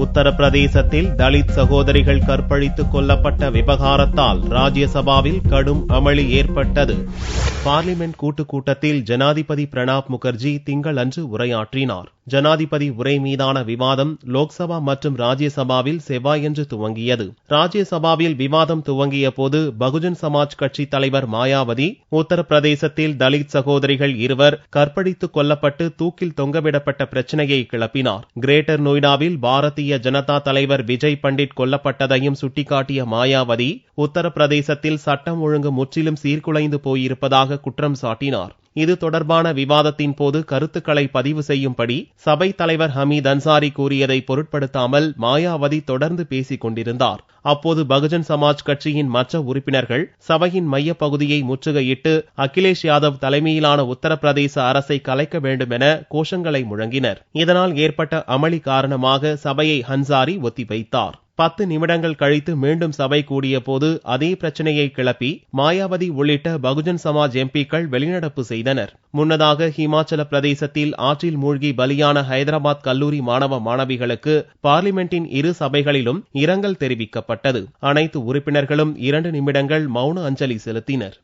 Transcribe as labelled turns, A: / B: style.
A: உத்தரப்பிரதேசத்தில் தலித் சகோதரிகள் கற்பழித்துக் கொல்லப்பட்ட விவகாரத்தால் ராஜ்யசபாவில் கடும் அமளி ஏற்பட்டது. பார்லிமென்ட் கூட்டத்தில் ஜனாதிபதி பிரணாப் முகர்ஜி திங்களன்று உரையாற்றினார். ஜனாதிபதி உரை மீதான விவாதம் லோக்சபா மற்றும் ராஜ்யசபாவில் செவ்வாயன்று துவங்கியது. ராஜ்யசபாவில் விவாதம் துவங்கிய போது பகுஜன் சமாஜ் கட்சி தலைவர் மாயாவதி உத்தரப்பிரதேசத்தில் தலித் சகோதரிகள் இருவர் கற்பழித்துக் கொல்லப்பட்டு தூக்கில் தொங்கவிடப்பட்ட பிரச்சனையை கிளப்பினார். கிரேட்டர் நொய்டாவில் பாரதிய ஜனதா தலைவர் விஜய் பண்டிட் கொல்லப்பட்டதையும் சுட்டிக்காட்டிய மாயாவதி உத்தரப்பிரதேசத்தில் சட்டம் ஒழுங்கு முற்றிலும் சீர்குலைந்து போயிருப்பதாக குற்றம் சாட்டினார். இது தொடர்பான விவாதத்தின் போது கருத்துக்களை பதிவு செய்யும்படி சபை தலைவர் ஹமீத் அன்சாரி கூறியதை பொருட்படுத்தாமல் மாயாவதி தொடர்ந்து பேசிக் கொண்டிருந்தார். அப்போது பகுஜன் சமாஜ் கட்சியின் மற்ற உறுப்பினர்கள் சபையின் மைய பகுதியை முற்றுகையிட்டு அகிலேஷ் யாதவ் தலைமையிலான உத்தரப்பிரதேச அரசை கலைக்க வேண்டும் என கோஷங்களை முழங்கினர். இதனால் ஏற்பட்ட அமளி காரணமாக சபையை அன்சாரி ஒத்திவைத்தார். 10 நிமிடங்கள் கழித்து மீண்டும் சபை கூடிய போது அதே பிரச்சனையை கிளப்பி மாயாவதி உள்ளிட்ட பகுஜன் சமாஜ் எம்பிக்கள் வெளிநடப்பு செய்தனர். முன்னதாக ஹிமாச்சல பிரதேசத்தில் ஆற்றில் மூழ்கி பலியான ஹைதராபாத் கல்லூரி மாணவ மாணவிகளுக்கு பார்லிமெண்டின் இரு சபைகளிலும் இரங்கல் தெரிவிக்கப்பட்டது. அனைத்து உறுப்பினர்களும் 2 நிமிடங்கள் மௌன அஞ்சலி செலுத்தினர்.